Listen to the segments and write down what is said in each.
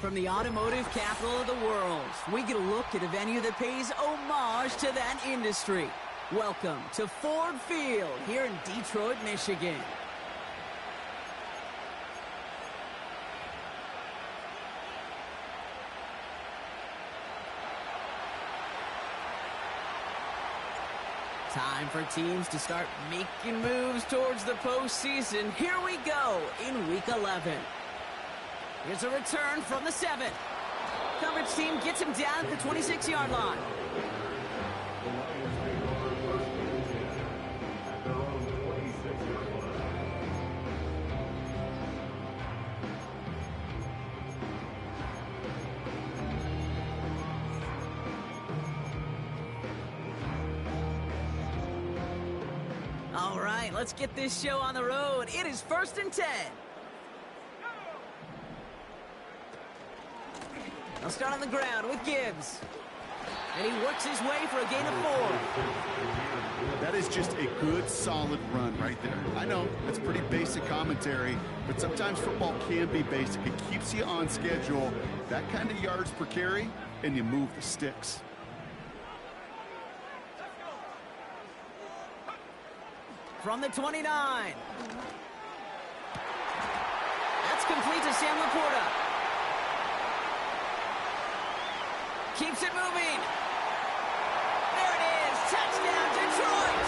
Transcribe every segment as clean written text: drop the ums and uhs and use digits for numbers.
From the automotive capital of the world, we get a look at a venue that pays homage to that industry. Welcome to Ford Field here in Detroit, Michigan. Time for teams to start making moves towards the postseason. Here we go in Week 11. Here's a return from the 7. Coverage team gets him down at the 26-yard line. All right, let's get this show on the road. It is 1st and 10. They'll start on the ground with Gibbs. And he works his way for a gain of 4. That is just a good, solid run right there. I know, that's pretty basic commentary, but sometimes football can be basic. It keeps you on schedule. That kind of yards per carry, and you move the sticks. From the 29. That's complete to Sam Laporta. Keeps it moving. There it is. Touchdown, Detroit.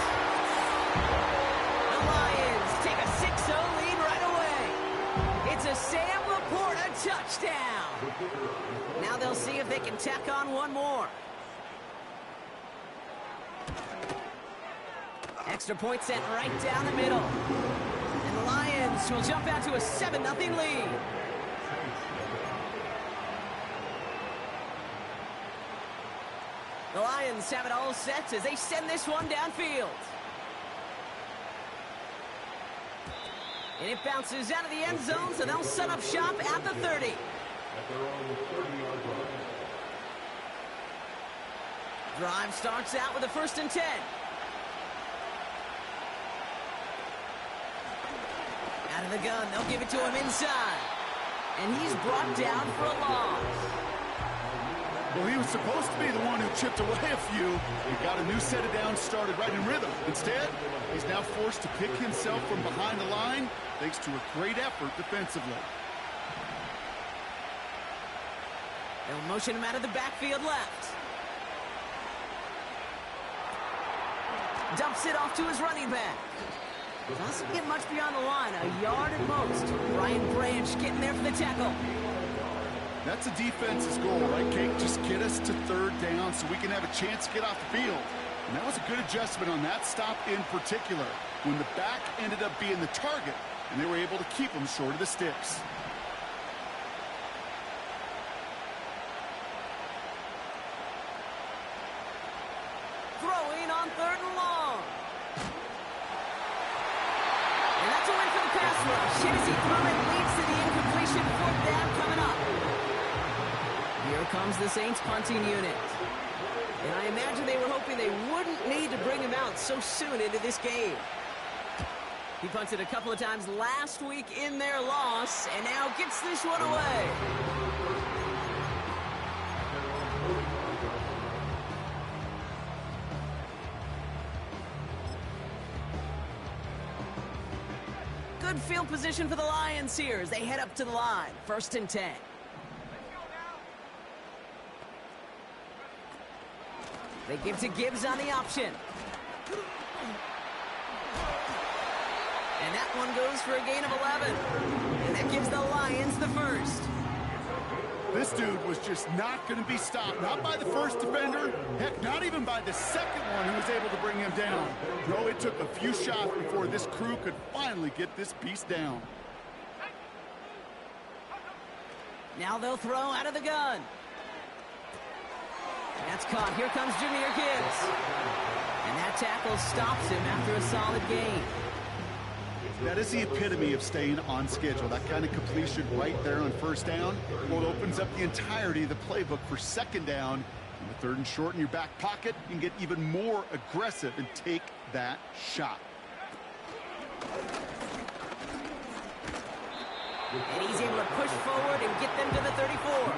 The Lions take a 6-0 lead right away. It's a Sam Laporta touchdown. Now they'll see if they can tack on one more. Extra point sent right down the middle. And the Lions will jump out to a 7-0 lead. The Lions have it all set as they send this one downfield. And it bounces out of the end zone, so they'll set up shop at the 30. Drive starts out with a 1st and 10. Out of the gun, they'll give it to him inside. And he's brought down for a loss. Well, he was supposed to be the one who chipped away a few. He got a new set of downs started right in rhythm. Instead, he's now forced to pick himself from behind the line thanks to a great effort defensively. They'll motion him out of the backfield left. Dumps it off to his running back. Doesn't get much beyond the line, a yard at most. Ryan Branch getting there for the tackle. That's a defense's goal, right, Kate? Just get us to 3rd down so we can have a chance to get off the field. And that was a good adjustment on that stop in particular, when the back ended up being the target, and they were able to keep him short of the sticks. Throwing on 3rd and long. And that's a win for the pass rush. Hennessy through it, leads to the incompletion. 4th down coming up. Here comes the Saints punting unit. And I imagine they were hoping they wouldn't need to bring him out so soon into this game. He punted a couple of times last week in their loss, and now gets this one away. Good field position for the Lions here as they head up to the line. 1st and 10. They give to Gibbs on the option. And that one goes for a gain of 11. And that gives the Lions the 1st. This dude was just not going to be stopped. Not by the first defender. Heck, not even by the second one who was able to bring him down. No, it took a few shots before this crew could finally get this beast down. Now they'll throw out of the gun. That's caught. Here comes Jahmyr Gibbs. And that tackle stops him after a solid gain. That is the epitome of staying on schedule. That kind of completion right there on 1st down. Well, it opens up the entirety of the playbook for 2nd down. And the 3rd and short in your back pocket, you can get even more aggressive and take that shot. And he's able to push forward and get them to the 34.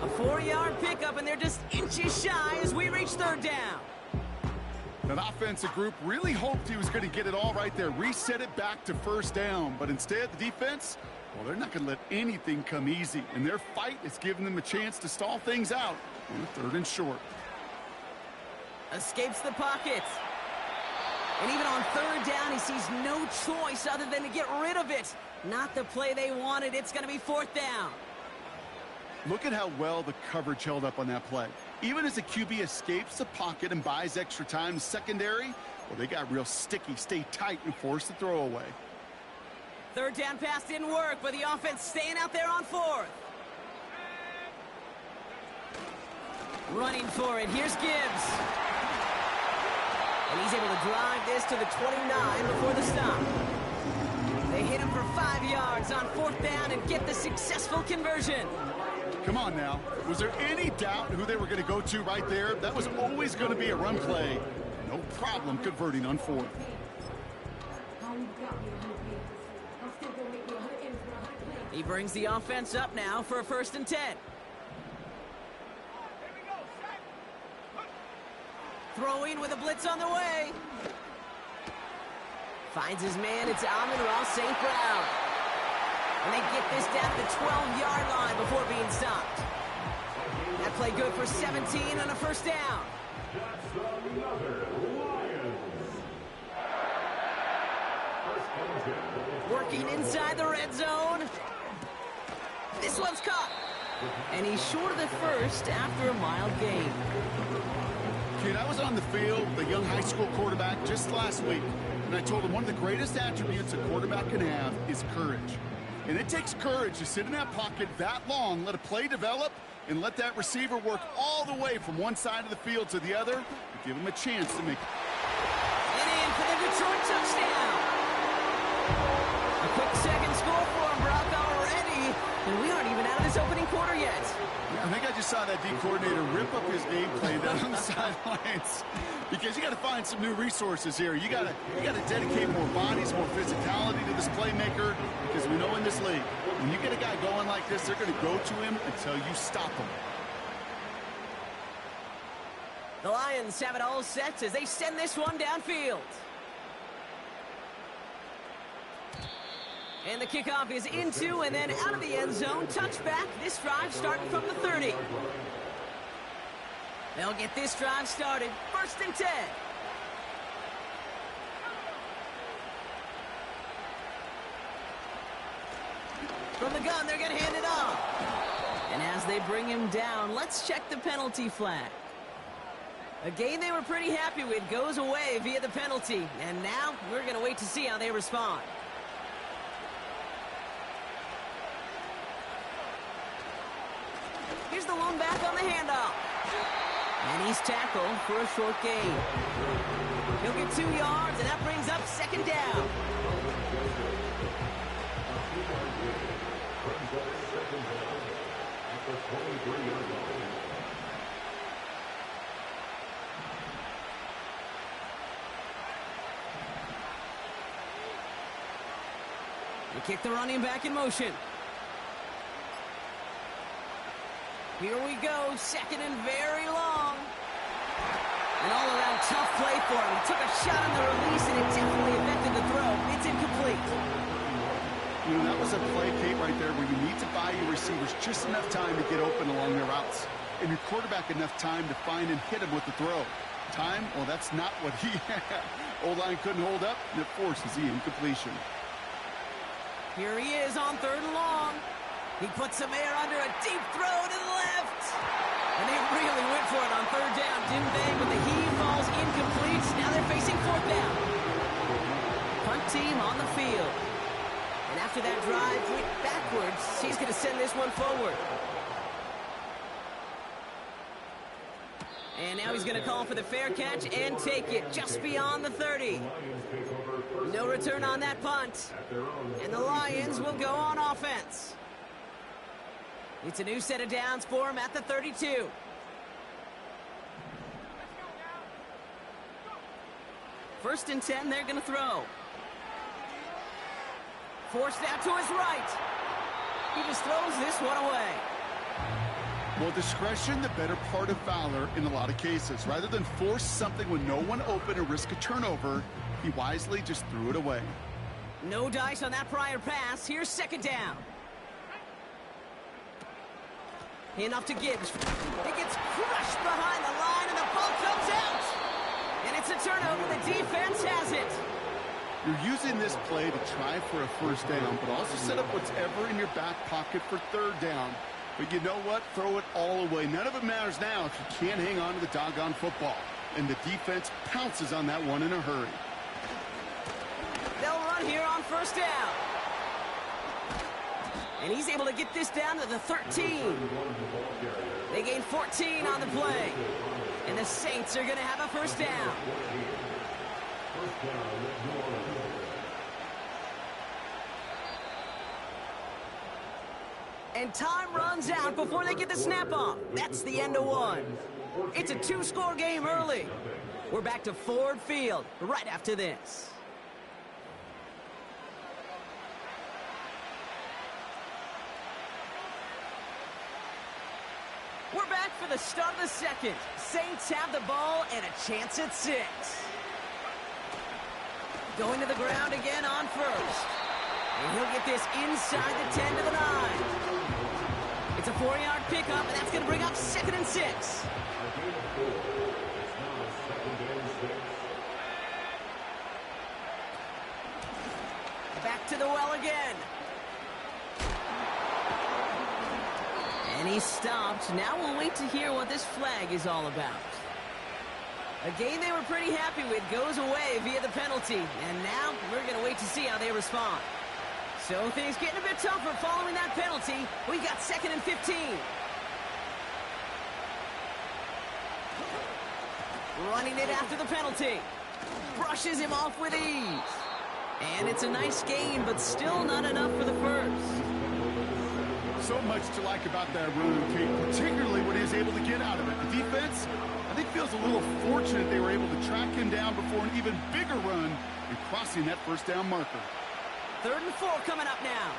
A 4-yard pickup, and they're just inches shy as we reach third down. That offensive group really hoped he was going to get it all right there, reset it back to first down. But instead, the defense, well, they're not going to let anything come easy. And their fight is giving them a chance to stall things out on a 3rd and short. Escapes the pocket. And even on 3rd down, he sees no choice other than to get rid of it. Not the play they wanted. It's going to be 4th down. Look at how well the coverage held up on that play. Even as the QB escapes the pocket and buys extra time, secondary, well, they got real sticky, stay tight, and force the throw away. 3rd down pass didn't work, but the offense staying out there on 4th. Running for it. Here's Gibbs. And he's able to drive this to the 29 before the stop. They hit him for 5 yards on 4th down and get the successful conversion. Come on now. Was there any doubt who they were going to go to right there? That was always going to be a run play. No problem converting on 4th. He brings the offense up now for a 1st and 10. Throwing with a blitz on the way. Finds his man. It's Amon-Ra St. Brown. And they get this down to the 12-yard line before being stopped. That play good for 17 on a 1st down. Working inside the red zone. This one's caught. And he's short of the 1st after a mild gain. Kid, I was on the field with a young high school quarterback just last week, and I told him one of the greatest attributes a quarterback can have is courage. And it takes courage to sit in that pocket that long, let a play develop, and let that receiver work all the way from one side of the field to the other, and give him a chance to make it. And in for the Detroit touchdown. A quick second score for him, Brock, already. And we aren't even out of this opening quarter yet. I think I just saw that D coordinator rip up his game plan down on the sidelines, because you got to find some new resources here. You got to dedicate more bodies, more physicality to this playmaker, because we know in this league, when you get a guy going like this, they're going to go to him until you stop him. The Lions have it all set as they send this one downfield. And the kickoff is into and then out of the end zone. Touchback. This drive starting from the 30. They'll get this drive started. 1st and 10. From the gun, they're going to hand it off. And as they bring him down, let's check the penalty flag. A game they were pretty happy with goes away via the penalty. And now we're going to wait to see how they respond. Here's the one back on the handoff. And he's tackled for a short gain. He'll get 2 yards, and that brings up 2nd down. They kick the running back in motion. Here we go, 2nd and very long. An all-around tough play for him. He took a shot on the release, and it definitely affected the throw. It's incomplete. You know, that was a play, Kate, right there, where you need to buy your receivers just enough time to get open along their routes, and your quarterback enough time to find and hit him with the throw. Time, well, that's not what he had. O-line couldn't hold up, and it forces the incompletion. Here he is on 3rd and long. He puts some air under a deep throw to the left. And they really went for it on 3rd down, didn't they? But the heave falls incomplete. Now they're facing 4th down. Punt team on the field. And after that drive went backwards, he's going to send this one forward. And now he's going to call for the fair catch and take it just beyond the 30. No return on that punt. And the Lions will go on offense. It's a new set of downs for him at the 32. First and 10, they're going to throw. Forced out to his right. He just throws this one away. Well, discretion, the better part of valor in a lot of cases. Rather than force something with no one open and risk a turnover, he wisely just threw it away. No dice on that prior pass. Here's second down. Enough to Gibbs. It gets crushed behind the line, and the ball comes out. And it's a turnover. The defense has it. You're using this play to try for a first down, but also set up whatever in your back pocket for third down. But you know what? Throw it all away. None of it matters now if you can't hang on to the doggone football. And the defense pounces on that one in a hurry. They'll run here on first down. And he's able to get this down to the 13. They gain 14 on the play. And the Saints are going to have a first down. And time runs out before they get the snap off. That's the end of one. It's a two-score game early. We're back to Ford Field right after this. We're back for the start of the second. Saints have the ball and a chance at 6. Going to the ground again on first. And he'll get this inside the 10 to the 9. It's a 4-yard pickup, and that's going to bring up 2nd and 6. Back to the well again. And he stopped. Now we'll wait to hear what this flag is all about. A game they were pretty happy with goes away via the penalty. And now we're going to wait to see how they respond. So things getting a bit tougher following that penalty. We got 2nd and 15. Running it after the penalty. Brushes him off with ease. And it's a nice gain, but still not enough for the first. So much to like about that run, Kate, particularly when he was able to get out of it. The defense, I think, feels a little fortunate they were able to track him down before an even bigger run and crossing that first down marker. 3rd and 4 coming up now.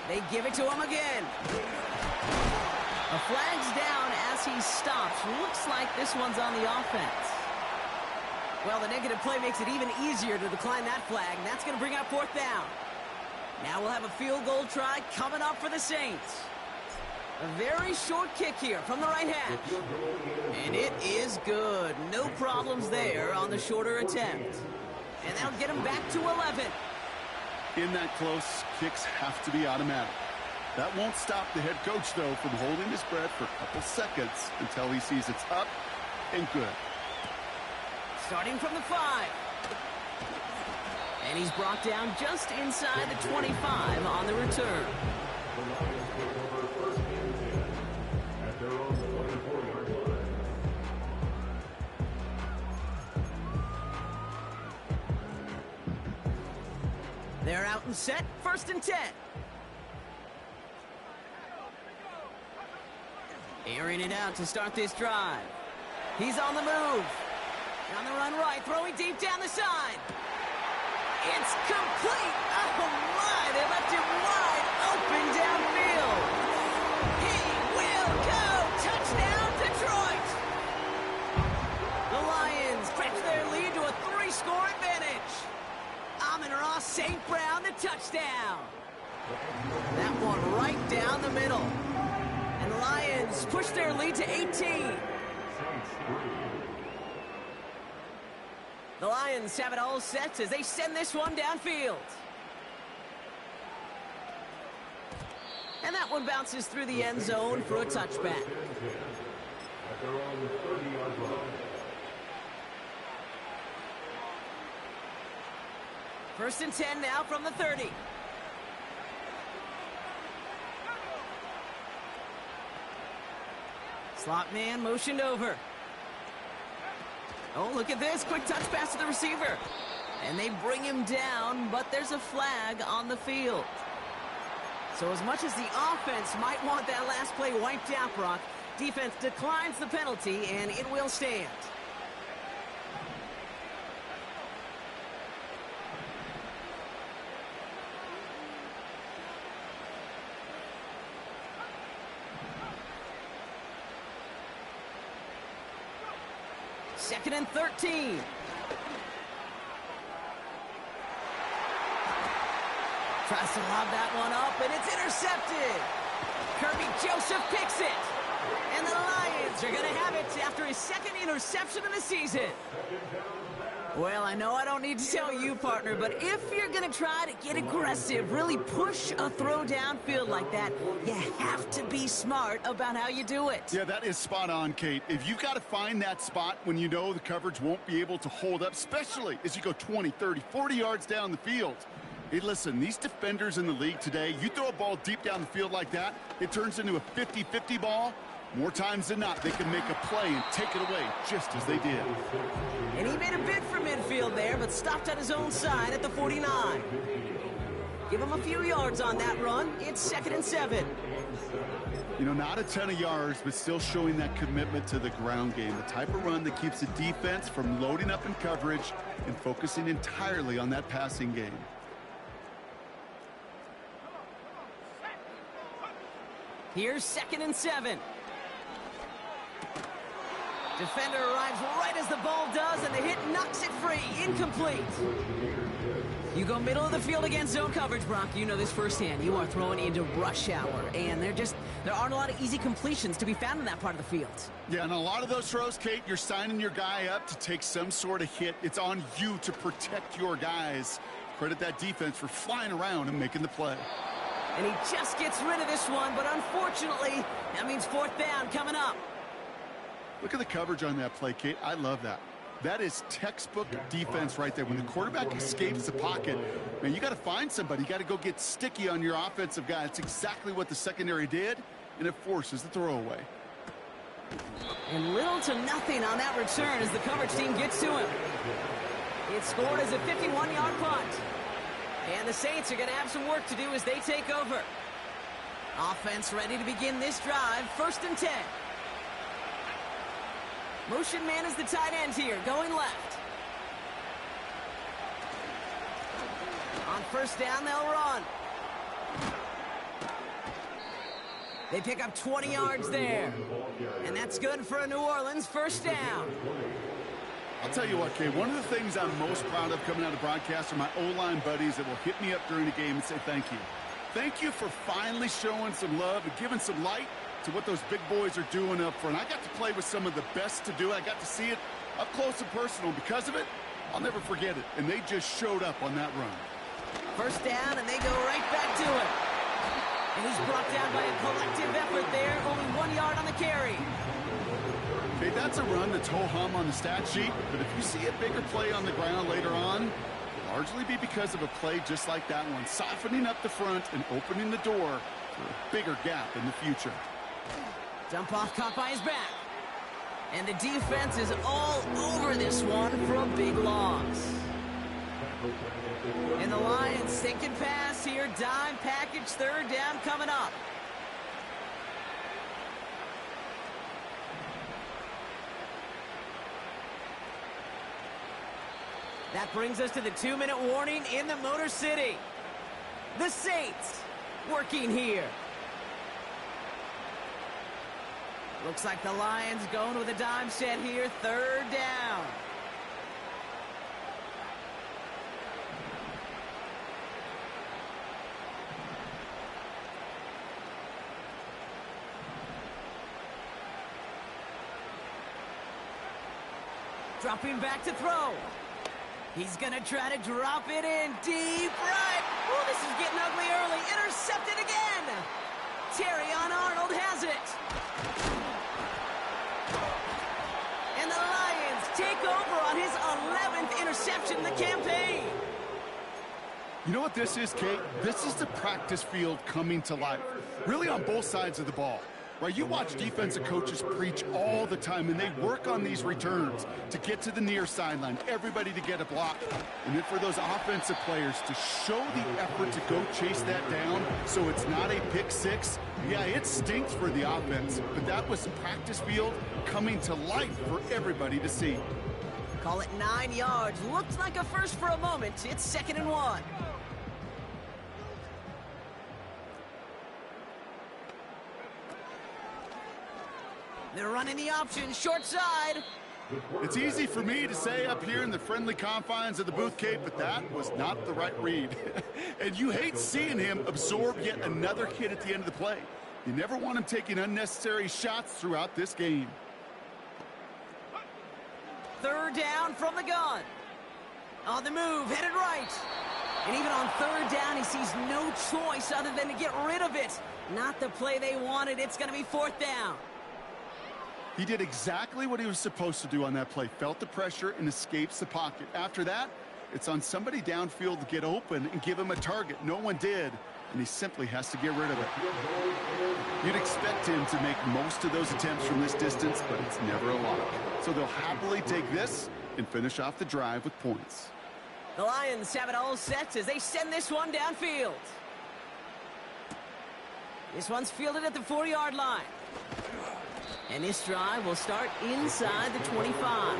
They give it to him again. A flag's down as he stops. Looks like this one's on the offense. Well, the negative play makes it even easier to decline that flag, and that's going to bring up 4th down. Now we'll have a field goal try coming up for the Saints. A very short kick here from the right hash. And it is good. No problems there on the shorter attempt. And that'll get him back to 11. In that close, kicks have to be automatic. That won't stop the head coach, though, from holding his breath for a couple seconds until he sees it's up and good. Starting from the 5. And he's brought down just inside the 25 on the return. They're out and set, 1st and 10. Airing it out to start this drive. He's on the move. On the run right, throwing deep down the side. It's complete. Oh, my. They left him wide open downfield. He will go. Touchdown, Detroit. The Lions stretch their lead to a 3-score advantage. Amon-Ra St. Brown, the touchdown. That one right down the middle. And the Lions push their lead to 18. The Lions have it all set as they send this one downfield. And that one bounces through the end zone for a touchback. First and 10 now from the 30. Slot man motioned over. Oh, look at this. Quick touch pass to the receiver. And they bring him down, but there's a flag on the field. So as much as the offense might want that last play wiped out, Brock, defense declines the penalty, and it will stand. Second and 13. Tries to lob that one up, and it's intercepted. Kirby Joseph picks it. And the Lions are going to have it after his second interception of the season. Well, I know I don't need to tell you, partner, but if you're going to try to get aggressive, really push a throw downfield like that, you have to be smart about how you do it. Yeah, that is spot on, Kate. If you've got to find that spot when you know the coverage won't be able to hold up, especially as you go 20, 30, 40 yards down the field. Hey, listen, these defenders in the league today, you throw a ball deep down the field like that, it turns into a 50-50 ball. More times than not, they can make a play and take it away, just as they did. And he made a bid for midfield there, but stopped on his own side at the 49. Give him a few yards on that run. It's 2nd and 7. You know, not a ton of yards, but still showing that commitment to the ground game. The type of run that keeps the defense from loading up in coverage and focusing entirely on that passing game. Here's 2nd and 7. Defender arrives right as the ball does, and the hit knocks it free. Incomplete. You go middle of the field against zone coverage, Brock. You know this firsthand. You are throwing into rush hour, and there aren't a lot of easy completions to be found in that part of the field. Yeah, and a lot of those throws, Kate, you're signing your guy up to take some sort of hit. It's on you to protect your guys. Credit that defense for flying around and making the play. And he just gets rid of this one, but unfortunately, that means 4th down coming up. Look at the coverage on that play, Kate. I love that. That is textbook defense right there. When the quarterback escapes the pocket, man, you got to find somebody. You got to go get sticky on your offensive guy. It's exactly what the secondary did, and it forces the throwaway. And little to nothing on that return as the coverage team gets to him. It's scored as a 51-yard punt. And the Saints are going to have some work to do as they take over. Offense ready to begin this drive. 1st and 10. Motion man is the tight end here, going left. On 1st down, they'll run. They pick up 20 yards there. And that's good for a New Orleans 1st down. I'll tell you what, Kay, one of the things I'm most proud of coming out of broadcast are my O-line buddies that will hit me up during the game and say thank you. Thank you for finally showing some love and giving some light to what those big boys are doing up front. I got to play with some of the best to do it. I got to see it up close and personal. Because of it, I'll never forget it. And they just showed up on that run. 1st down, and they go right back to it. And he's brought down by a collective effort there. Only 1 yard on the carry. Okay, that's a run that's ho-hum on the stat sheet, but if you see a bigger play on the ground later on, it'll largely be because of a play just like that one, softening up the front and opening the door for a bigger gap in the future. Dump off caught by his back. And the defense is all over this one for a big loss. And the Lions thinking pass here, dime package, 3rd down coming up. That brings us to the 2-minute warning in the Motor City. The Saints working here. Looks like the Lions going with a dime set here, 3rd down. Dropping back to throw. He's going to try to drop it in deep right. Oh, this is getting ugly early. Intercepted again. Terrion Arnold has it. And the Lions take over on his 11th interception in the campaign. You know what this is, Kate? This is the practice field coming to life. Really on both sides of the ball. Right, you watch defensive coaches preach all the time, and they work on these returns to get to the near sideline, everybody to get a block. And then for those offensive players to show the effort to go chase that down so it's not a pick six, yeah, it stinks for the offense. But that was practice field coming to life for everybody to see. Call it 9 yards. Looked like a first for a moment. It's 2nd and 1. They're running the option, short side. It's easy for me to say up here in the friendly confines of the booth, Kate, but that was not the right read. And you hate seeing him absorb yet another hit at the end of the play. You never want him taking unnecessary shots throughout this game. 3rd down from the gun. On the move, headed right. And even on 3rd down, he sees no choice other than to get rid of it. Not the play they wanted. It's going to be 4th down. He did exactly what he was supposed to do on that play. Felt the pressure and escapes the pocket. After that, it's on somebody downfield to get open and give him a target. No one did, and he simply has to get rid of it. You'd expect him to make most of those attempts from this distance, but it's never a lot. So they'll happily take this and finish off the drive with points. The Lions have it all set as they send this one downfield. This one's fielded at the 4-yard line. And this drive will start inside the 25.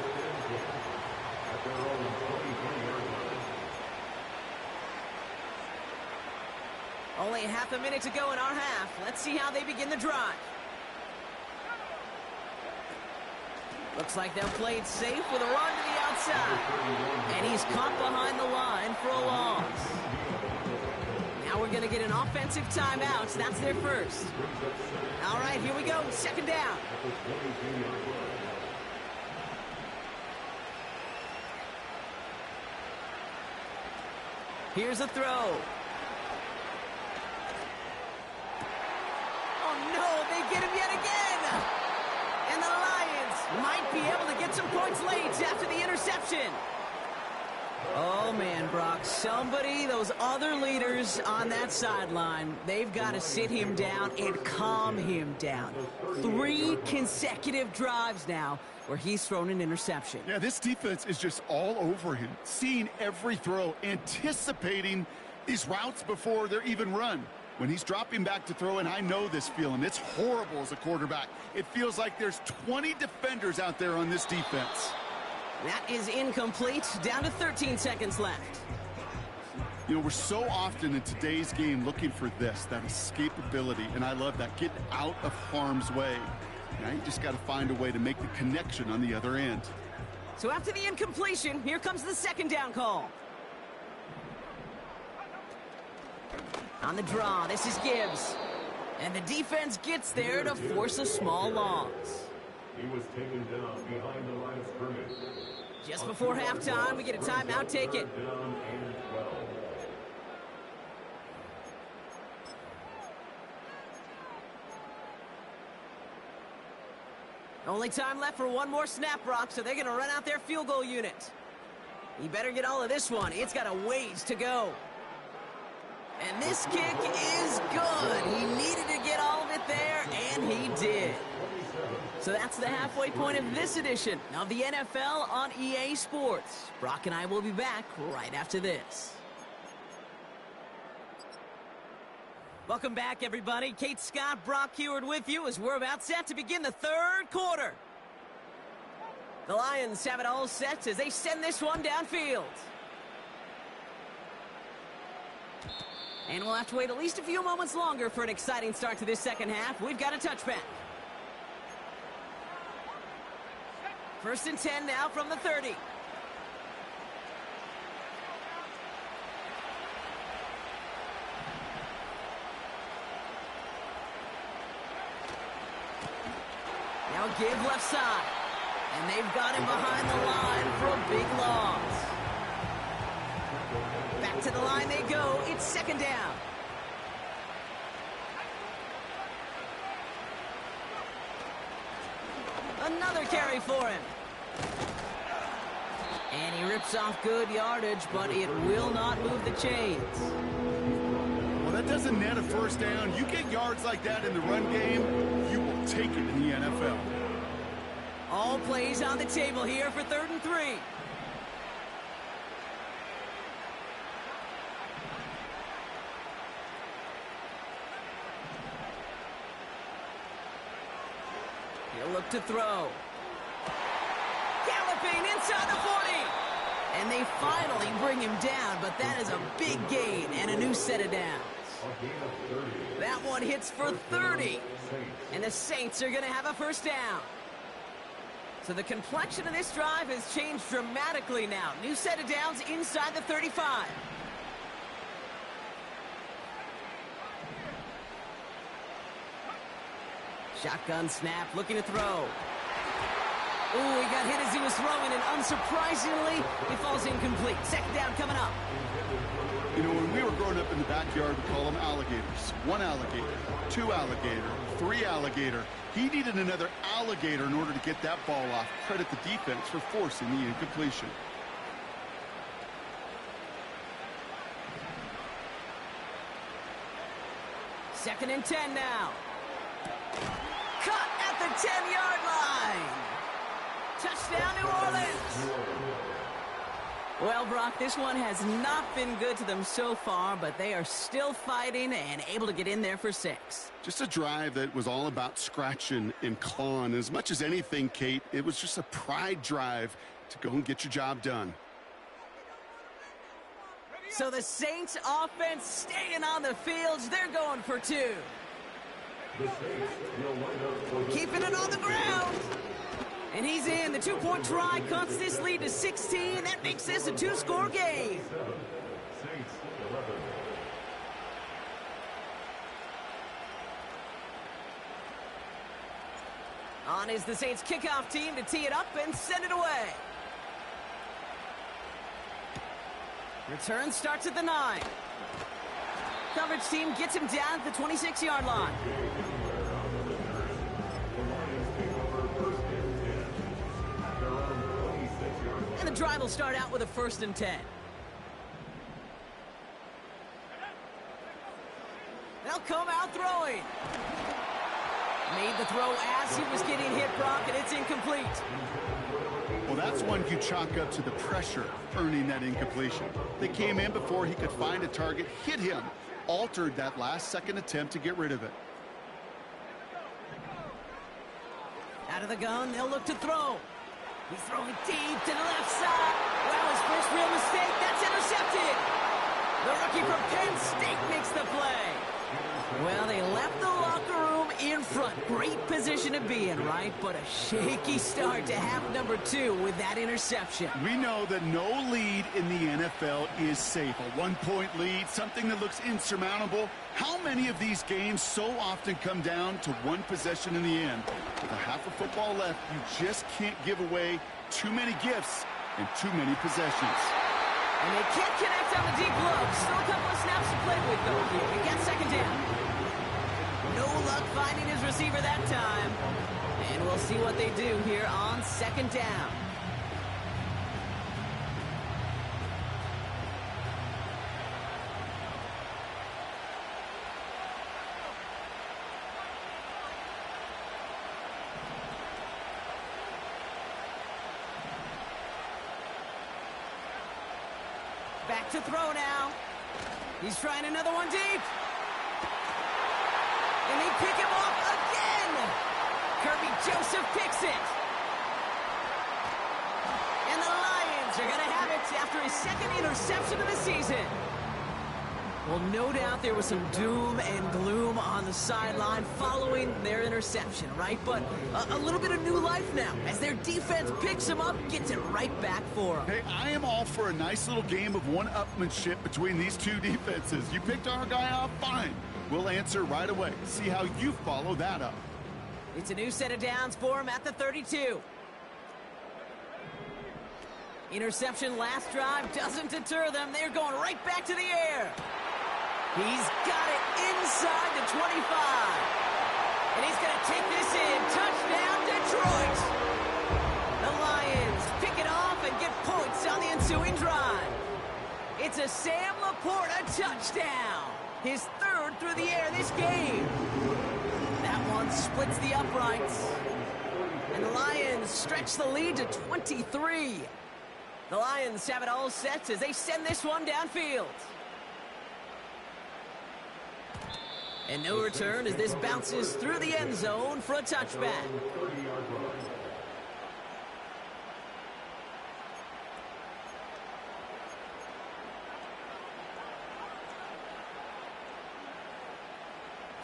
Only half a minute to go in our half. Let's see how they begin the drive. Looks like they'll play it safe with a run to the outside. And he's caught behind the line for a loss. Now we're going to get an offensive timeout. That's their first. All right, here we go. 2nd down. Here's a throw. Oh, no, they get him yet again. And the Lions might be able to get some points late after the interception. Oh, man, Brock, those other leaders on that sideline, they've got to sit him down and calm him down. 3 consecutive drives now where he's thrown an interception. Yeah, this defense is just all over him, seeing every throw, anticipating these routes before they're even run. When he's dropping back to throw, and I know this feeling, it's horrible as a quarterback. It feels like there's 20 defenders out there on this defense. That is incomplete. Down to 13 seconds left. You know, we're so often in today's game looking for this, that escapability, and I love that. Get out of harm's way. Now you just got to find a way to make the connection on the other end. So after the incompletion, here comes the 2nd down call. On the draw, this is Gibbs. And the defense gets there to force a small loss. He was taken down behind the line of scrimmage. Just before halftime, we get a timeout taken. Down and 12. Only time left for one more snap, Brock, so they're going to run out their field goal unit. You better get all of this one. It's got a ways to go. And this kick is good. He needed to get all of it there, and he did. So that's the halfway point of this edition of the NFL on EA Sports. Brock and I will be back right after this. Welcome back, everybody. Kate Scott, Brock Huard with you as we're about set to begin the 3rd quarter. The Lions have it all set as they send this one downfield. And we'll have to wait at least a few moments longer for an exciting start to this 2nd half. We've got a touchback. 1st and 10 now from the 30. Now give left side. And they've got him behind the line for a big loss. Back to the line they go. It's 2nd down. Another carry for him. And he rips off good yardage, but it will not move the chains. Well, that doesn't net a 1st down. You get yards like that in the run game, you will take it in the NFL. All plays on the table here for 3rd and 3. He'll look to throw. Galloping inside the 40. And they finally bring him down, but that is a big gain and a new set of downs. That one hits for 30. And the Saints are going to have a first down. So the complexion of this drive has changed dramatically now. New set of downs inside the 35. Shotgun snap, looking to throw. Ooh, he got hit as he was throwing, and unsurprisingly, he falls incomplete. 2nd down coming up. You know, when we were growing up in the backyard, we call them alligators. 1 alligator, 2 alligator, 3 alligator. He needed another alligator in order to get that ball off. Credit the defense for forcing the incompletion. Second and 10 now. Cut at the 10-yard line. Touchdown, New Orleans. Well, Brock, this one has not been good to them so far, but they are still fighting and able to get in there for 6. Just a drive that was all about scratching and clawing. As much as anything, Kate, it was just a pride drive to go and get your job done. So the Saints offense staying on the fields. They're going for 2. Keeping it on the ground. And he's in. The 2-point try cuts this lead to 16. That makes this a 2-score game. On is the Saints kickoff team to tee it up and send it away. Return starts at the 9. Coverage team gets him down at the 26-yard line. And the drive will start out with a 1st and 10. They'll come out throwing. Made the throw as he was getting hit, Brock, and it's incomplete. Well, that's one you chalk up to the pressure earning that incompletion. They came in before he could find a target, hit him, altered that last-second attempt to get rid of it. Out of the gun, they'll look to throw. He's throwing deep to the left side. Well, his first real mistake, that's intercepted. The rookie from Penn State makes the play. Well, they left the locker room in front. Great position to be in, right? But a shaky start to half number 2 with that interception. We know that no lead in the NFL is safe. A 1-point lead, something that looks insurmountable. How many of these games so often come down to one possession in the end? With a half of football left, you just can't give away too many gifts and too many possessions. And they can't connect on the deep look. Still a couple of snaps to play with, though, here. We got 2nd down. No luck finding his receiver that time. And we'll see what they do here on 2nd down. Back to throw now. He's trying another one deep. And they pick him off again. Kirby Joseph picks it. And the Lions are going to have it after his 2nd interception of the season. Well, no doubt there was some doom and gloom on the sideline following their interception, right? But a little bit of new life now as their defense picks him up, gets it right back for them. Hey, I am all for a nice little game of one-upmanship between these two defenses. You picked our guy off, fine. We'll answer right away. See how you follow that up. It's a new set of downs for him at the 32. Interception last drive doesn't deter them. They're going right back to the air. He's got it inside the 25. And he's going to take this in. Touchdown, Detroit. The Lions pick it off and get points on the ensuing drive. It's a Sam Laporta touchdown. His 3rd through the air this game. That one splits the uprights. And the Lions stretch the lead to 23. The Lions have it all set as they send this one downfield. And no return as this bounces through the end zone for a touchback.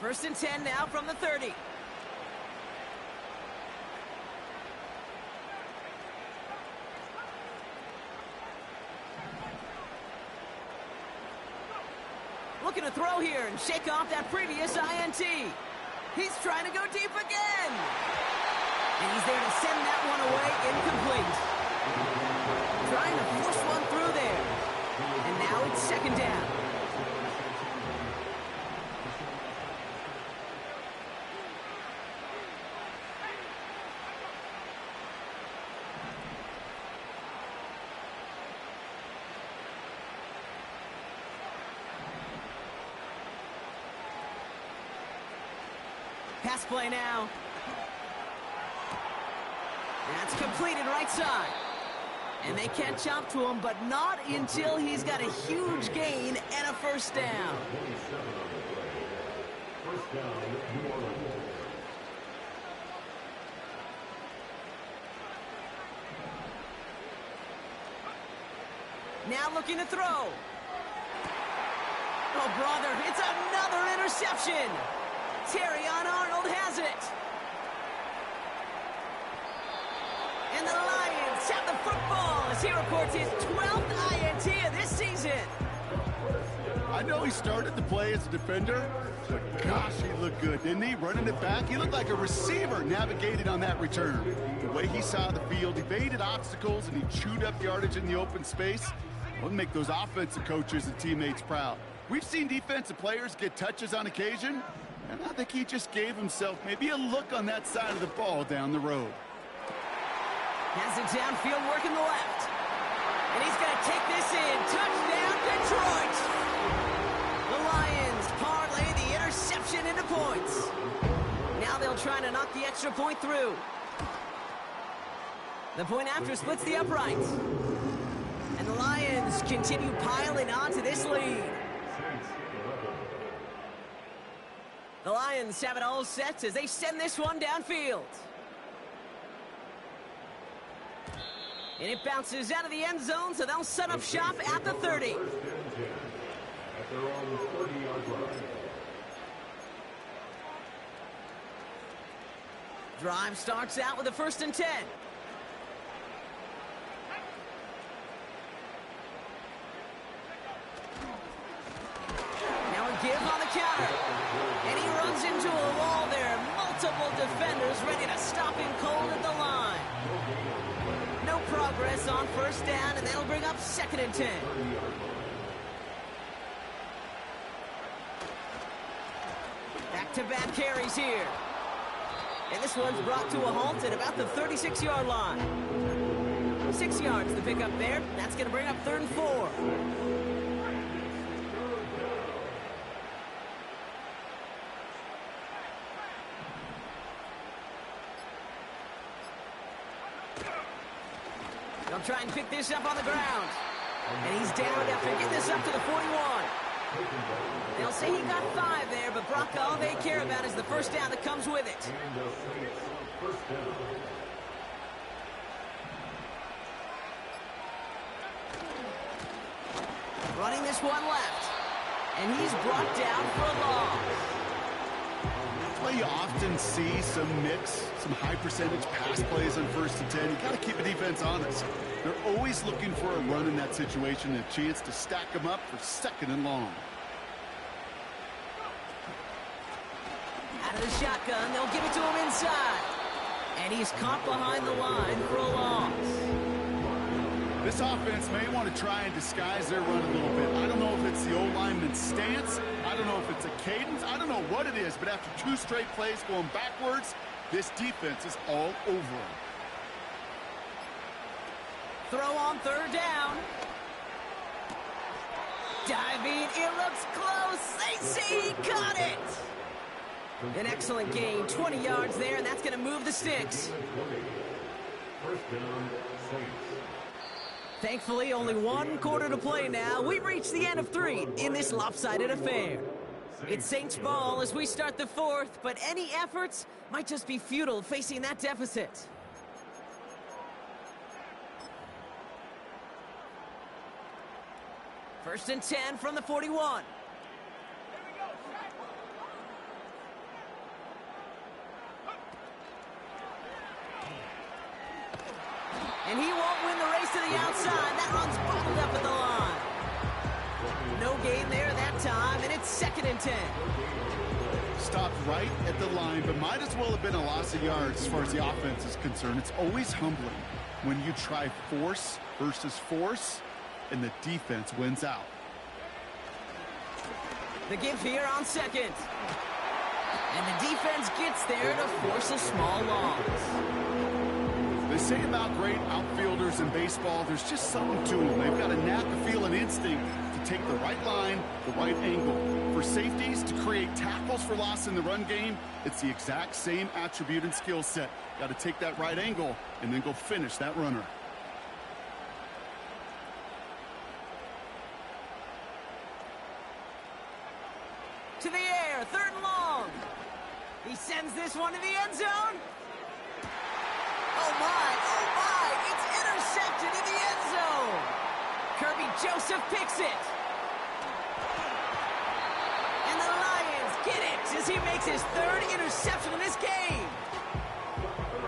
First and 10 now from the 30. Looking to throw here and shake off that previous INT. He's trying to go deep again. And he's there to send that one away incomplete. Trying to force one through there. And now it's second down. Pass play now. That's completed right side. And they can't jump to him, but not until he's got a huge gain and a first down. First down, New Orleans. Now looking to throw. Oh, brother, it's another interception. Terrion Arnold has it. And the Lions have the football as he records his 12th INT of this season. I know he started the play as a defender, but gosh, he looked good, didn't he? Running it back, he looked like a receiver navigating on that return. The way he saw the field, evaded obstacles, and he chewed up yardage in the open space. Will make those offensive coaches and teammates proud. We've seen defensive players get touches on occasion, and I think he just gave himself maybe a look on that side of the ball down the road. Has it downfield working the left. And he's going to take this in. Touchdown, Detroit! The Lions parlay the interception into points. Now they'll try to knock the extra point through. The point after splits the uprights. And the Lions continue piling onto this lead. The Lions have it all set as they send this one downfield. And it bounces out of the end zone, so they'll set up shop at the 30. At their own 30-yard line. Drive starts out with a 1st and 10. Now a give on the counter. And he runs into a wall there. Multiple defenders ready to stop him cold at the line. No progress on 1st down, and that'll bring up 2nd and 10. Back-to-back carries here. And this one's brought to a halt at about the 36-yard line. 6 yards to pick up there. That's going to bring up 3rd and 4. They'll try and pick this up on the ground. And he's down after getting this up to the 41. They'll say he got 5 there, but Brock, all they care about is the 1st down that comes with it. Running this one left. And he's brought down for a loss. That's why you often see some mix, some high-percentage pass plays on 1st and 10. You got to keep a defense honest. They're always looking for a run in that situation and a chance to stack them up for 2nd and long. Out of the shotgun, they'll give it to him inside. And he's caught behind the line for a loss. This offense may want to try and disguise their run a little bit. I don't know if it's the O-lineman's stance. I don't know if it's a cadence. I don't know what it is, but after 2 straight plays going backwards, this defense is all over them. Throw on 3rd down. Diving, it looks close. They say he caught it. An excellent gain, 20 yards there, and that's going to move the sticks. First down, Saints. Thankfully, only one quarter to play now. We've reached the end of 3 in this lopsided affair. It's Saints ball as we start the 4th, but any efforts might just be futile facing that deficit. First and 10 from the 41. And he won't win the race to the outside. That run's bottled up at the line. No gain there that time, and it's 2nd and 10. Stopped right at the line, but might as well have been a loss of yards as far as the offense is concerned. It's always humbling when you try force versus force, and the defense wins out. The give here on 2nd. And the defense gets there to force a small loss. They say about great outfielders in baseball, there's just something to them. They've got a knack, a feel, an instinct to take the right line, the right angle. For safeties to create tackles for loss in the run game, it's the exact same attribute and skill set. Got to take that right angle and then go finish that runner. To the air, 3rd and long. He sends this one to the end zone. Oh my, it's intercepted in the end zone. Kirby Joseph picks it. And the Lions get it as he makes his 3rd interception in this game.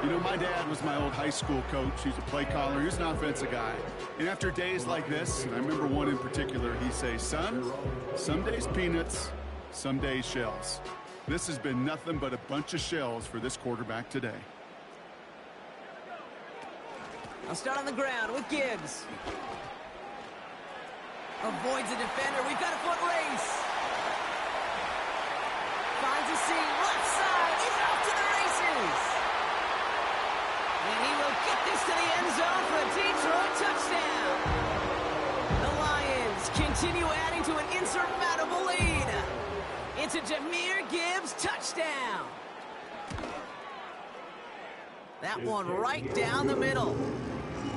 You know, my dad was my old high school coach. He's a play caller. He was an offensive guy. And after days like this, and I remember one in particular, he'd say, son, some days peanuts, some days shells. This has been nothing but a bunch of shells for this quarterback today. I'll start on the ground with Gibbs. Avoids a defender. We've got a foot race. Finds a seam. Left side. He's off to the races. And he will get this to the end zone for a Detroit touchdown. The Lions continue adding to an insurmountable lead. It's a Jahmyr Gibbs touchdown. That one right down the middle.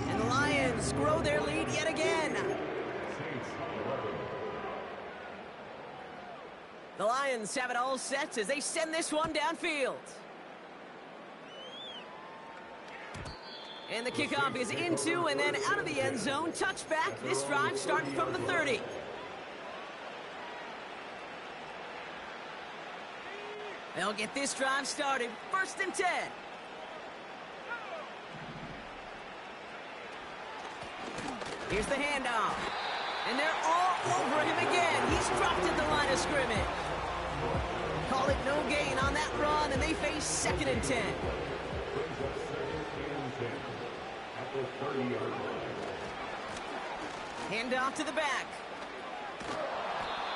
And the Lions grow their lead yet again. The Lions have it all set as they send this one downfield. And the kickoff is into and then out of the end zone. Touchback. This drive starting from the 30. They'll get this drive started. 1st and 10. Here's the handoff. And they're all over him again. He's dropped at the line of scrimmage. Call it no gain on that run, and they face 2nd and 10. Handoff to the back.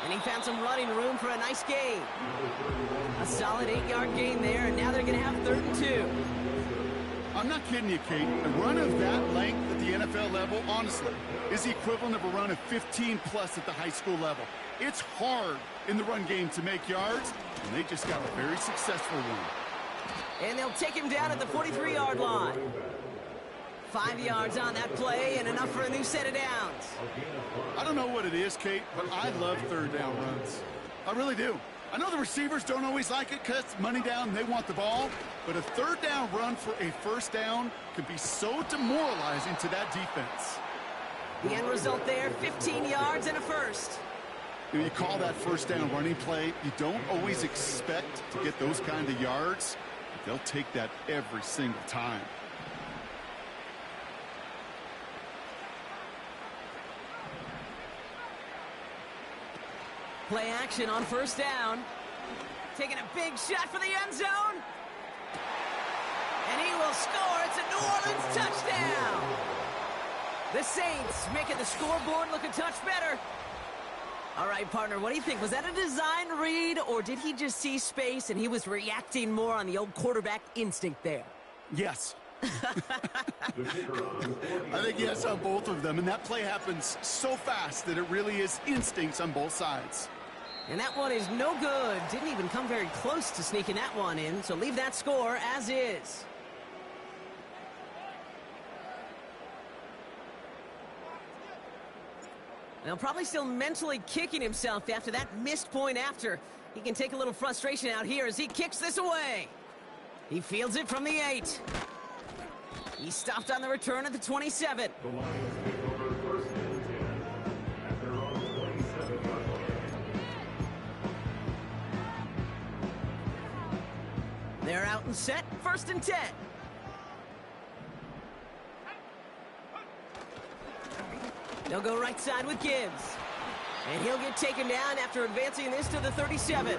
And he found some running room for a nice gain. A solid 8-yard gain there, and now they're going to have 3rd and 2. I'm not kidding you, Kate. A run of that length at the NFL level, honestly, is the equivalent of a run of 15-plus at the high school level. It's hard in the run game to make yards, and they just got a very successful one. And they'll take him down at the 43-yard line. 5 yards on that play and enough for a new set of downs. I don't know what it is, Kate, but I love 3rd down runs. I really do. I know the receivers don't always like it because it's money down and they want the ball, but a 3rd down run for a 1st down can be so demoralizing to that defense. The end result there, 15 yards and a 1st. You call that 1st down running play, you don't always expect to get those kind of yards, but they'll take that every single time. Play action on 1st down. Taking a big shot for the end zone. And he will score. It's a New Orleans touchdown. The Saints making the scoreboard look a touch better. All right, partner, what do you think? Was that a design read, or did he just see space and he was reacting more on the old quarterback instinct there? Yes. I think yes on both of them, and that play happens so fast that it really is instincts on both sides. And that one is no good. Didn't even come very close to sneaking that one in, so leave that score as is. Now, probably still mentally kicking himself after that missed point after. He can take a little frustration out here as he kicks this away. He fields it from the 8. He stopped on the return at the 27. The Lions take over first and 10 at their own 27-yard line. They're out and set, first and 10. They'll go right side with Gibbs. And he'll get taken down after advancing this to the 37.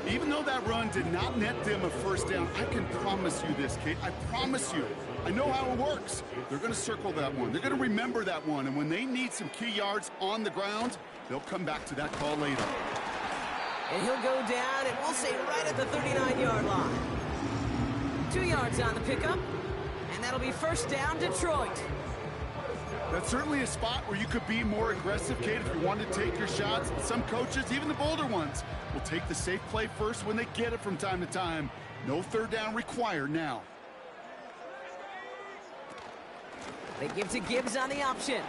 Even though that run did not net them a first down, I can promise you this, Kate. I promise you. I know how it works. They're going to circle that one. They're going to remember that one. And when they need some key yards on the ground, they'll come back to that call later. And he'll go down, and we'll say right at the 39-yard line. 2 yards on the pickup. And that'll be first down, Detroit. That's certainly a spot where you could be more aggressive, Kate, if you wanted to take your shots. Some coaches, even the bolder ones, will take the safe play first when they get it from time to time. No third down required now. They give to Gibbs on the option.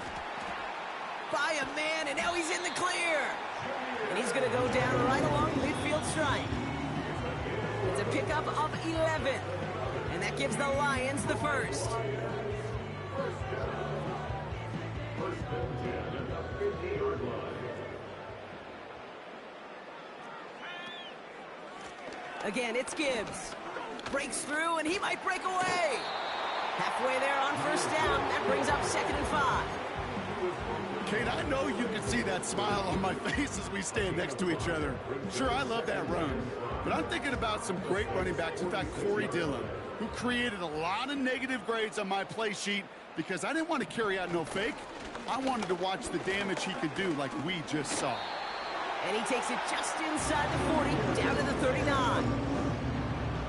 By a man, and now he's in the clear. And he's going to go down right along midfield stripe. It's a pickup of 11. And that gives the Lions the first. First and 10 at the 50-yard line. Again, it's Gibbs. Breaks through, and he might break away. Halfway there on first down. That brings up 2nd and 5. Kate, I know you can see that smile on my face as we stand next to each other. Sure, I love that run. But I'm thinking about some great running backs. In fact, Corey Dillon, who created a lot of negative grades on my play sheet because I didn't want to carry out no fake. I wanted to watch the damage he could do like we just saw. And he takes it just inside the 40, down to the 39.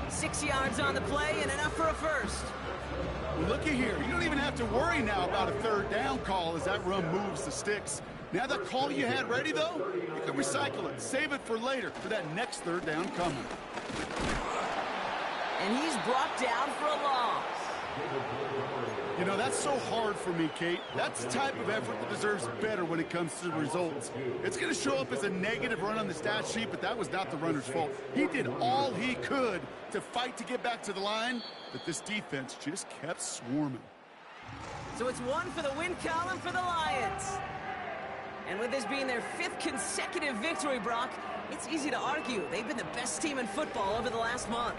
6 yards on the play and enough for a first. Well, looky here. You don't even have to worry now about a third down call as that run moves the sticks. Now that call you had ready, though, you can recycle it. Save it for later, for that next third down coming. And he's brought down for a loss. You know, that's so hard for me, Kate. That's the type of effort that deserves better when it comes to the results. It's going to show up as a negative run on the stat sheet, but that was not the runner's fault. He did all he could to fight to get back to the line, but this defense just kept swarming. So it's one for the win column for the Lions. And with this being their 5th consecutive victory, Brock, it's easy to argue they've been the best team in football over the last month.